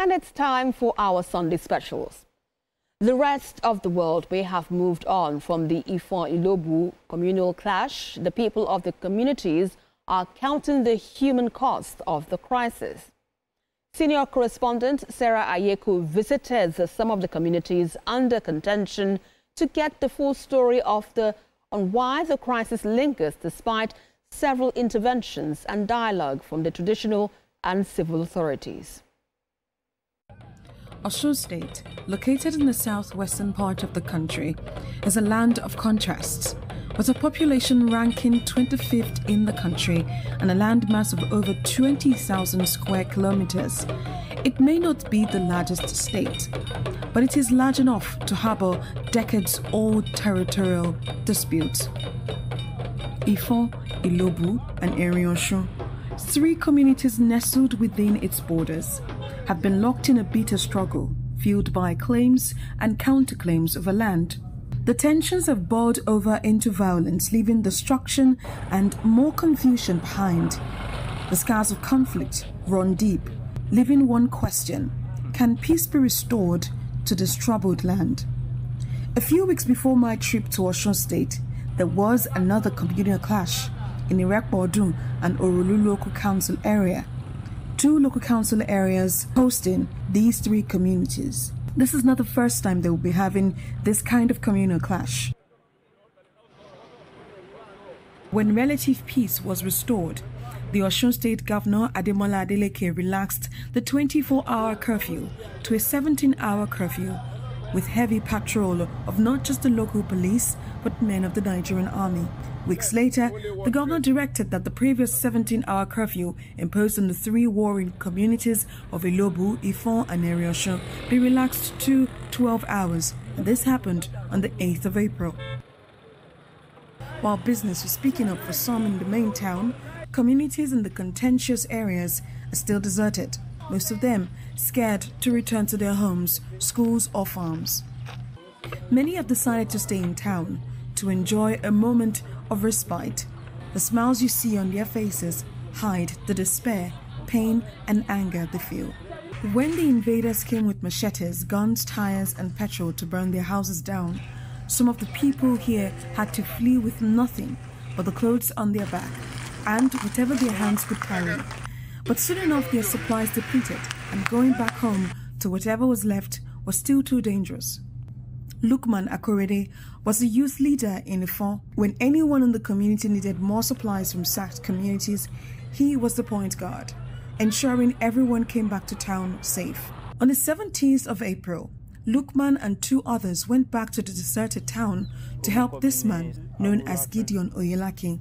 And it's time for our Sunday specials. The rest of the world may have moved on from the Ifon Ilobu communal clash. The people of the communities are counting the human cost of the crisis. Senior correspondent Sarah Ayeku visited some of the communities under contention to get the full story on why the crisis lingers despite several interventions and dialogue from the traditional and civil authorities. Osun State, located in the southwestern part of the country, is a land of contrasts. With a population ranking 25th in the country and a landmass of over 20,000 square kilometers, it may not be the largest state, but it is large enough to harbor decades-old territorial disputes. Ifon, Ilobu, and Erin, three communities nestled within its borders, have been locked in a bitter struggle fueled by claims and counterclaims over land. The tensions have boiled over into violence, leaving destruction and more confusion behind. The scars of conflict run deep, leaving one question: can peace be restored to this troubled land? A few weeks before my trip to Osun State, there was another communal clash in Irekpodun and Orulu local council area. Two local council areas hosting these three communities. This is not the first time they will be having this kind of communal clash. When relative peace was restored, the Osun State Governor Ademola Adeleke relaxed the 24-hour curfew to a 17-hour curfew, with heavy patrol of not just the local police, but men of the Nigerian army. Weeks later, the governor directed that the previous 17-hour curfew imposed on the three warring communities of Ilobu, Ifon, and Erin be relaxed to 12 hours, and this happened on the 8th of April. While business was picking up for some in the main town, communities in the contentious areas are still deserted, most of them scared to return to their homes, schools, or farms. Many have decided to stay in town to enjoy a moment of respite. The smiles you see on their faces hide the despair, pain, and anger they feel. When the invaders came with machetes, guns, tires, and petrol to burn their houses down, some of the people here had to flee with nothing but the clothes on their back and whatever their hands could carry. But soon enough their supplies depleted, and going back home to whatever was left was still too dangerous. Lukman Akorede was a youth leader in Ifon. When anyone in the community needed more supplies from sacked communities, he was the point guard, ensuring everyone came back to town safe. On the 17th of April, Lukman and two others went back to the deserted town to help this man, known as Gideon Oyelaki.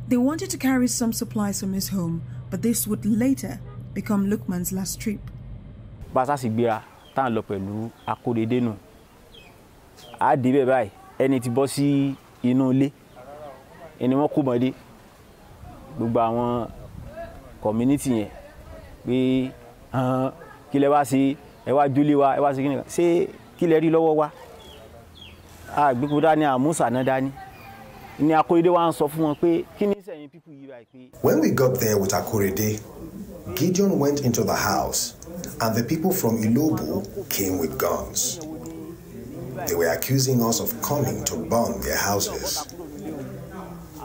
They wanted to carry some supplies from his home, but this would later become Lukman's last trip. A dìbẹ̀ báyìí ẹni tí bọ́ sí inú ilé ẹni wọ́n kó mọ́dé gbogbo àwọn community yẹn pé kí lẹ wá sí ẹ wá júlé wa ẹ wá sí kíni ṣé kí lẹ rí lọ́wọ́ wa gbogbo dání àmúṣà náà dání ní Akorede wa ń sọ fún wọn pé kí ni sẹ́yìn people yìí báyìí pé. When we got there with Akorede, Gideon went into the house and the people from Ilobu came with guns. They were accusing us of coming to burn their houses.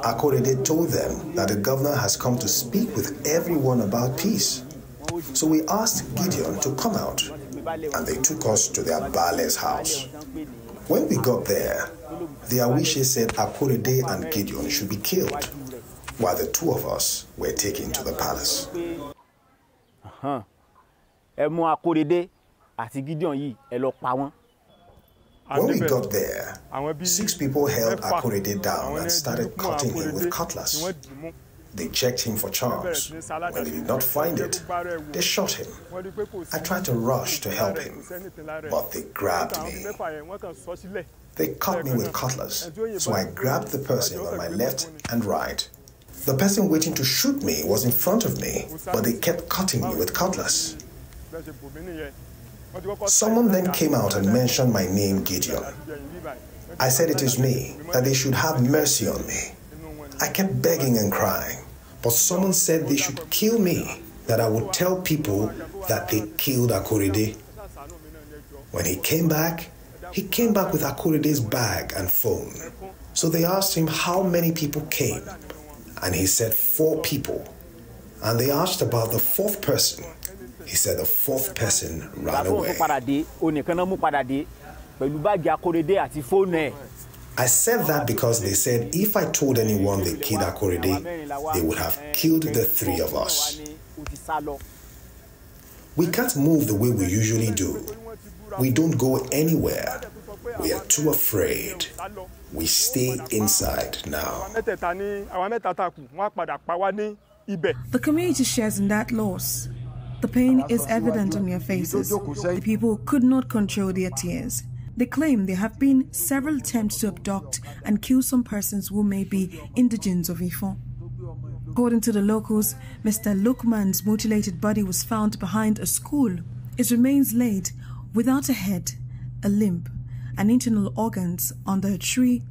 Akorede told them that the governor has come to speak with everyone about peace. So we asked Gideon to come out, and they took us to their Bale's house. When we got there, the Awishe said Akorede and Gideon should be killed, while the two of us were taken to the palace. When we got there, 6 people held Akorede down and started cutting him with cutlass. They checked him for charms. When they did not find it, they shot him. I tried to rush to help him, but they grabbed me. They cut me with cutlass, so I grabbed the person on my left and right. The person waiting to shoot me was in front of me, but they kept cutting me with cutlass. Someone then came out and mentioned my name, Gideon. I said it is me, that they should have mercy on me. I kept begging and crying, but someone said they should kill me that I would tell people that they killed Akorede. When he came back with Akorede's bag and phone. So they asked him how many people came, and he said 4 people. And they asked about the 4th person. He said the 4th person ran away. I said that because they said if I told anyone they killed Akorede, they would have killed the 3 of us. We can't move the way we usually do. We don't go anywhere. We are too afraid. We stay inside now. The community shares in that loss. The pain is evident on their faces. The people could not control their tears. They claim there have been several attempts to abduct and kill some persons who may be indigents of Ifon. According to the locals, Mr. Lukman's mutilated body was found behind a school. His remains laid without a head, a limb, and internal organs under a tree.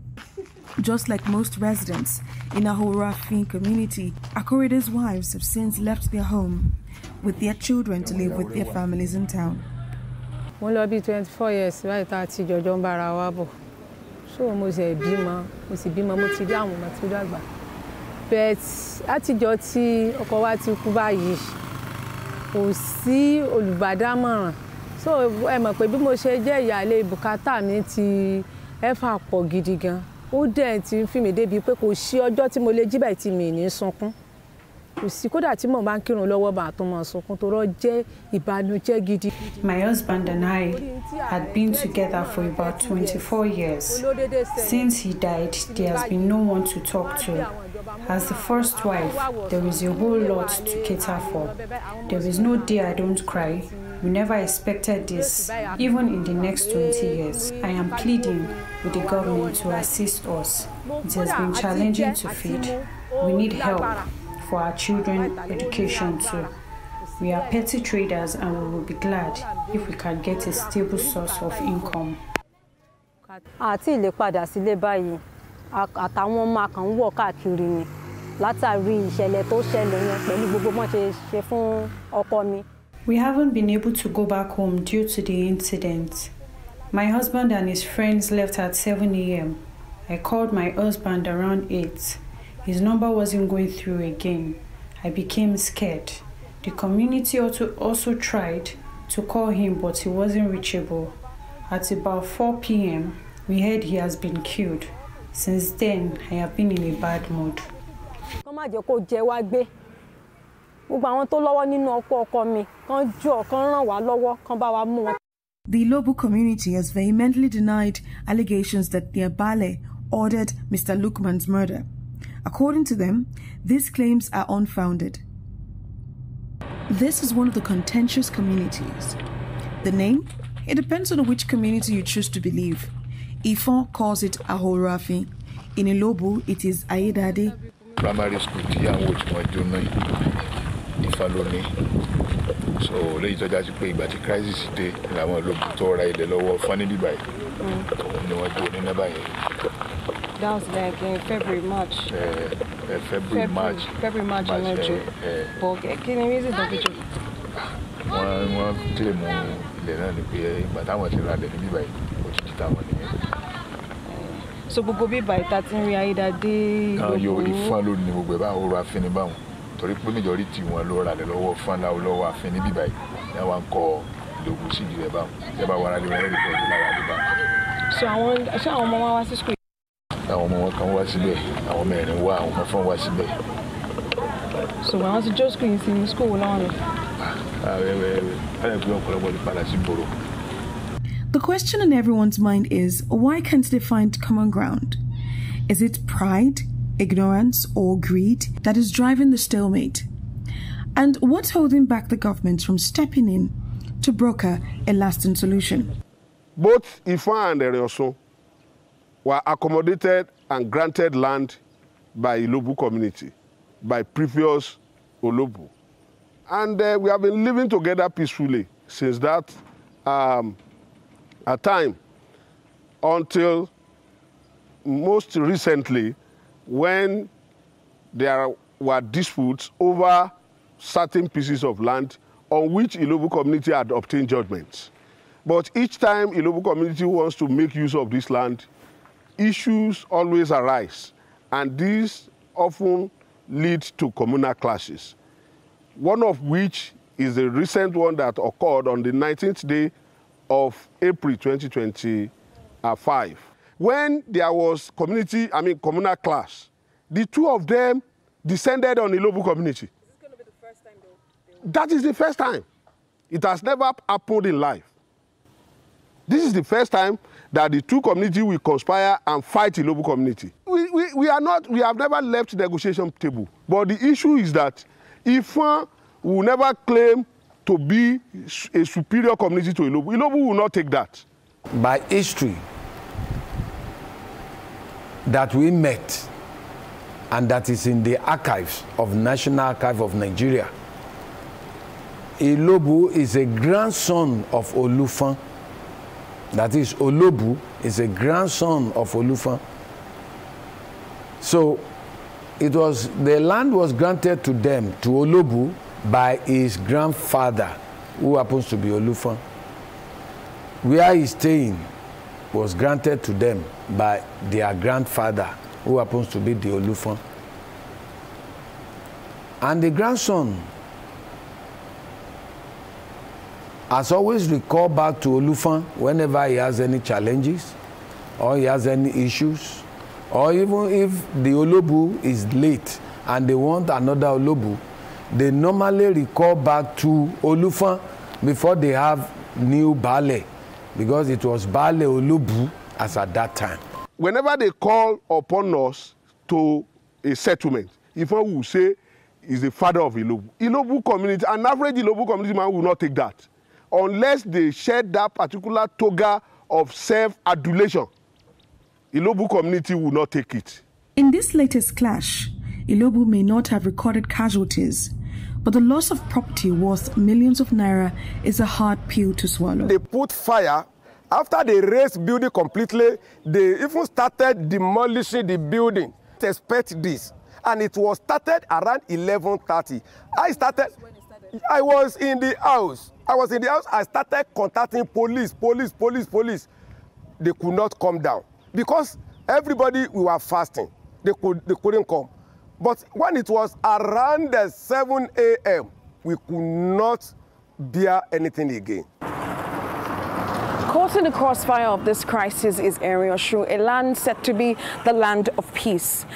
Just like most residents in Ahorafin community, Akorede's wives have since left their home with their children to live with their families in town. Mo lọ bí 24 years right àti jọjọ ń bára wa bọ̀. So mo ṣe bímọ, mo sì bímọ mo ti rí àwọn ọmọ tí ó dàgbà. But àtijọ́ tí ọkọ wa ti kú báyìí, kò sí olùbádámọ̀ràn. So ẹ mọ̀ pé bí mo ṣe jẹ́ ìyáálé bùkátà mi ti ẹ̀fà pọ̀ gidi gan. Ó dẹ̀ ti ń fi mi débi pé kò sí ọjọ́ tí mo lè jí báyìí tí mi ní sunkún. Kò sí kódà tí mo bá ń kírun lọ́wọ́ bá tó máa sunkún torọ́ jẹ́ ìbànújẹ́ gidi. My husband and I had been together for about 24 years. Since he died, there has been no one to talk to. As the first wife, there is a whole lot to cater for. There is no day I don't cry. We never expected this, even in the next 20 years. I am pleading with the government to assist us. It has been challenging to feed. We need help for our children's education too. We are petty traders and we will be glad if we can get a stable source of income. Àti ilé padà sílé báyìí, àtàwọn ọmọ kan wọ̀ káàkiri ni látàrí ìṣẹ̀lẹ̀ tó ṣẹlẹ̀ yẹn pẹ̀lú gbogbo mọ́ ṣe fún ọkọ mi. We haven't been able to go back home due to the incident. My husband and his friends left at 7 a.m. I called my husband around 8. His number wasn't going through again. I became scared. The community also tried to call him, but he wasn't reachable. At about 4 p.m., we heard he has been killed. Since then, I have been in a bad mood. The Ilobu community has vehemently denied allegations that their Bale ordered Mr. Lukman's murder. According to them, these claims are unfounded. This is one of the contentious communities. The name? It depends on which community you choose to believe. Ifon calls it Ahorafi. In Ilobu, it is Ayedade. Primary school, Ifaloni. So lẹ́yìn tó dájú pé ìgbà tí crisis dé làwọn Ilobu tó ra ilẹ̀ lọ́wọ́ fani bíbá yìí ni wọ́n jó ní nẹ́bà yẹn. That was like in February, March. February, March. But can you reason the video? Wọ́n tẹ̀lé mu ilẹ̀ náà ni pé ìgbà táwọn ti ra ilẹ̀ ní bíbá yìí ó ti jí táwọn nìyẹn. So gbogbo bíbá yìí tá ti ń rí Ayédáadé Ilobu. Yóò Ifon ló ní gbogbo ẹ̀ bá òru àfin báwọn. Torí pé majority wọn ló ra lẹ̀ lọ́wọ́ fún lọ́wọ́ àfin ní bíbá yìí ní àwọn kọ Ilobu sí ìdílé báwọn ìjọba wàrà lè wọ́n rí pẹ̀lú lára lè báwọn. So ṣé àwọn ọmọ wọn wá sí school? Àwọn ọmọ wọn kan wá síbẹ̀, àwọn mẹ́rin wá, àwọn mẹ́fọ́n wá síbẹ̀. So àwọn ti jó school yìí sí school wo láwọn lọ? Ọ̀pọ̀lọpọ̀ lè padà sí gbòòrò. The question in everyone's mind is, why can't they find common ground? Is it pride, ignorance, or greed that is driving the stalemate? And what's holding back the government from stepping in to broker a lasting solution? Both Ifon and Erin were accommodated and granted land by Ilobu community, by previous Ilobu. And we have been living together peacefully since that time until most recently when there were disputes over certain pieces of land on which Ilobu community had obtained judgments. But each time Ilobu community wants to make use of this land, issues always arise, and these often lead to communal clashes. One of which is the recent one that occurred on the 19th day of April 2025. When there was communal clash, the two of them descended on the Ilobu community. Is this going to be the first time though? That is the first time. It has never happened in life. This is the first time that the two communities will conspire and fight the Ilobu community. We have never left the negotiation table. But the issue is that Ifon will never claim to be a superior community to Ilobu. Ilobu will not take that. By history that we met, and that is in the archives of National Archive of Nigeria, Ilobu is a grandson of Olufan. That is, Ilobu is a grandson of Olufan. So the land was granted to them, to Ilobu, by his grandfather, who happens to be Olufan. Where he's staying was granted to them by their grandfather, who happens to be the Olufan. And the grandson has always recalled back to Olufan whenever he has any challenges, or he has any issues, or even if the Ilobu is late and they want another Ilobu, they normally recall back to Olufan before they have new Bale, because it was Bale Ilobu as at that time. Whenever they call upon us to a settlement, Ifon will say is the father of Ilobu. Ilobu community, an average Ilobu community man will not take that unless they shed that particular toga of self-adulation. Ilobu community will not take it. In this latest clash, Ilobu may not have recorded casualties, but the loss of property worth millions of naira is a hard pill to swallow. They put fire. After they raised building completely, they even started demolishing the building. Expect this. And it was started around 11:30. I was in the house. I started contacting police. They could not come down because everybody, we were fasting. They couldn't come. But when it was around 7 a.m., we could not bear anything again. Caught in the crossfire of this crisis is Erin, a land said to be the land of peace.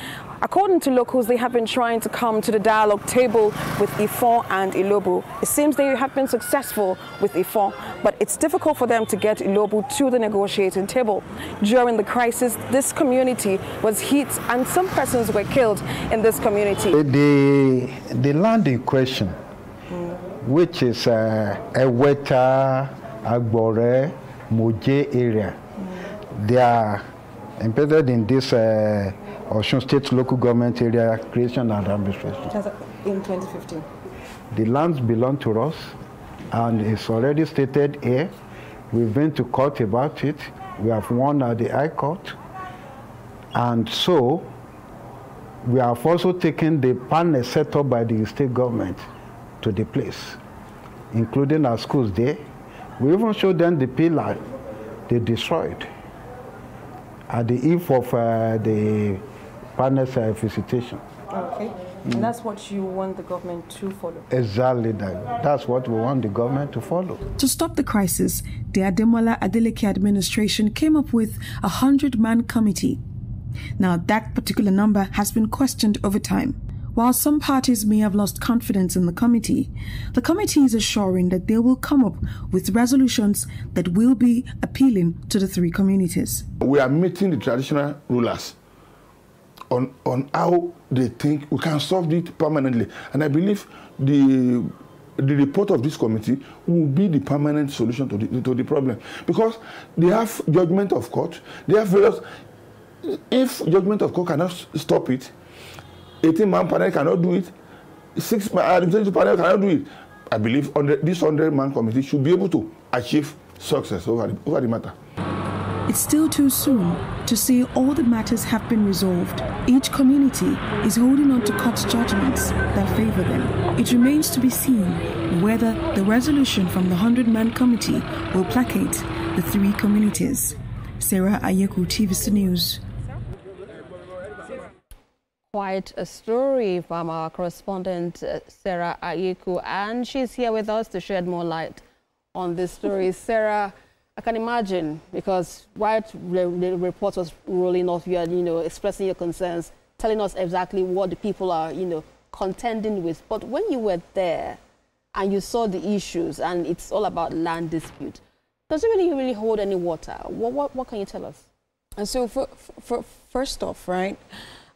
According to locals, they have been trying to come to the dialogue table with Ifon and Ilobu. It seems they have been successful with Ifon, but it's difficult for them to get Ilobu to the negotiating table. During the crisis, this community was hit and some persons were killed in this community. The land in question, which is Eweta, Agbore, Moje area, they are embedded in this Osun State Local Government Area Creation and Administration. In 2015. The lands belong to us, and it's already stated here. We've been to court about it. We have won at the High Court. And so, we have also taken the panel set up by the state government to the place, including our schools there. We even showed them the pillar they destroyed at the eve of the panel's visitation. Okay. And that's what you want the government to follow? Exactly that. That's what we want the government to follow. To stop the crisis, the Ademola Adeleke administration came up with a 100-man committee. Now, that particular number has been questioned over time. While some parties may have lost confidence in the committee is assuring that they will come up with resolutions that will be appealing to the three communities. We are meeting the traditional rulers on how they think we can solve it permanently. And I believe the report of this committee will be the permanent solution to the problem. Because they have judgment of court, they have various. If judgment of court cannot stop it, 18-man panel cannot do it, 6-man administrative panel cannot do it. I believe this 100-man committee should be able to achieve success over the matter. It's still too soon to say all the matters have been resolved. Each community is holding on to court judgments that favor them. It remains to be seen whether the resolution from the 100-man committee will placate the three communities. Sarah Ayeku, TVC News. Quite a story from our correspondent, Sarah Ayeku, and she's here with us to shed more light on this story. Sarah, I can imagine, because right the report was rolling off, you are, expressing your concerns, telling us exactly what the people are, contending with. But when you were there and you saw the issues, and it's all about land dispute, does it really hold any water? What can you tell us? And so first off, right,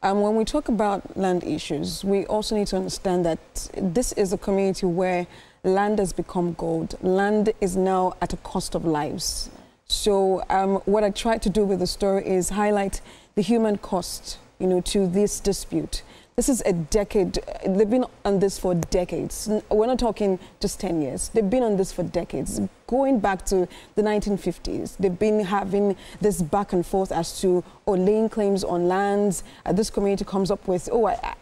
when we talk about land issues, we also need to understand that this is a community where land has become gold. Land is now at a cost of lives. So what I tried to do with the story is highlight the human cost, to this dispute. This is a decade. They've been on this for decades. We're not talking just 10 years. They've been on this for decades. Going back to the 1950s, they've been having this back and forth as to, laying claims on lands. This community comes up with,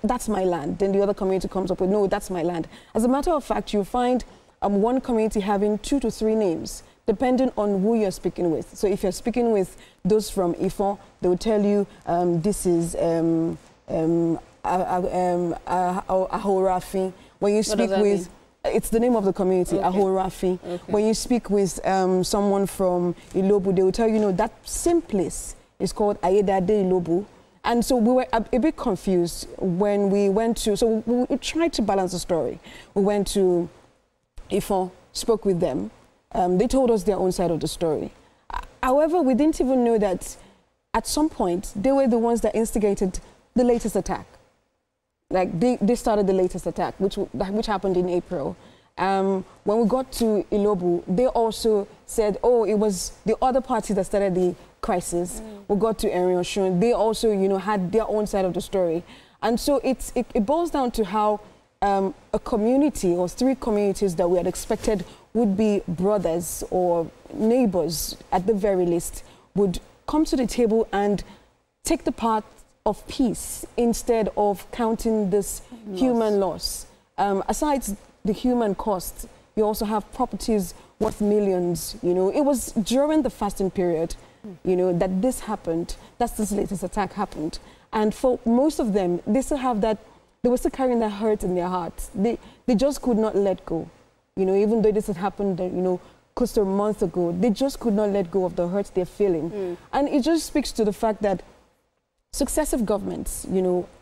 that's my land. Then the other community comes up with, no, that's my land. As a matter of fact, you find one community having 2 to 3 names, depending on who you're speaking with. So if you're speaking with those from Ifon, they will tell you this is Ahorafi. When you speak with, it's the name of the community, okay. Ahorafi. Okay. When you speak with someone from Ilobu, they will tell you, that same place is called Ayedade Ilobu. And so we were a bit confused when we went to, so we tried to balance the story. We went to Ifon, spoke with them. They told us their own side of the story. However, we didn't even know that at some point, they were the ones that instigated the latest attack. Like they started the latest attack, which happened in April. When we got to Ilobu, they also said, it was the other party that started the crisis. We got to Erin, they also, had their own side of the story. And so it boils down to how a community or 3 communities that we had expected would be brothers or neighbors at the very least would come to the table and take the path of peace instead of counting this human loss. Aside the human cost, you also have properties worth millions. It was during the fasting period, that this happened. That's this latest attack happened. And for most of them, they still have that. They were still carrying that hurt in their hearts. They just could not let go. Even though this had happened, close to a month ago, they just could not let go of the hurt they're feeling. And it just speaks to the fact that successive governments,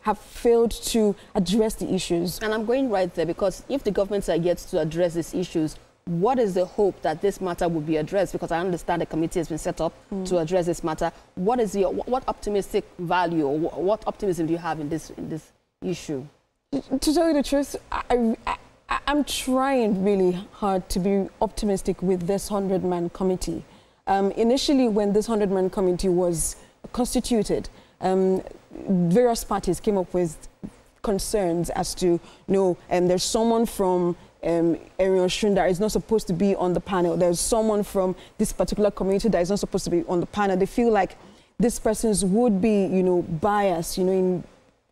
have failed to address the issues. And I'm going right there because if the governments are yet to address these issues, what is the hope that this matter will be addressed? Because I understand the committee has been set up to address this matter. What is what optimistic value or what optimism do you have in this issue? To tell you the truth, I'm trying really hard to be optimistic with this 100-man committee. Initially, when this 100-man committee was constituted, various parties came up with concerns as to, there's someone from Erin that is not supposed to be on the panel. There's someone from this particular community that is not supposed to be on the panel. They feel like these persons would be, biased, in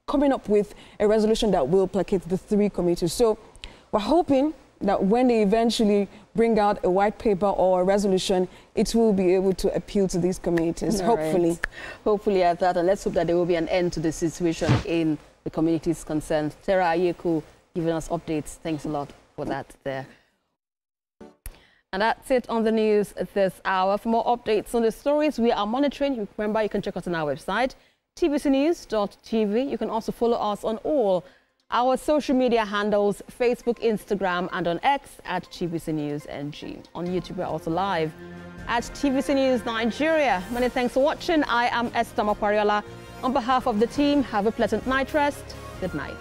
coming up with a resolution that will placate the 3 committees. So we're hoping that when they eventually bring out a white paper or a resolution, it will be able to appeal to these communities, hopefully. Right. Hopefully at that, and let's hope that there will be an end to the situation in the communities concerned. Sarah Ayeku giving us updates. Thanks a lot for that there. And that's it on the news this hour. For more updates on the stories we are monitoring, remember you can check us on our website, tvcnews.tv. You can also follow us on all our social media handles, Facebook, Instagram, and on X at TVC News NG. On YouTube, we're also live at TVC News Nigeria. Many thanks for watching. I am Esther Makwariola. On behalf of the team, have a pleasant night rest. Good night.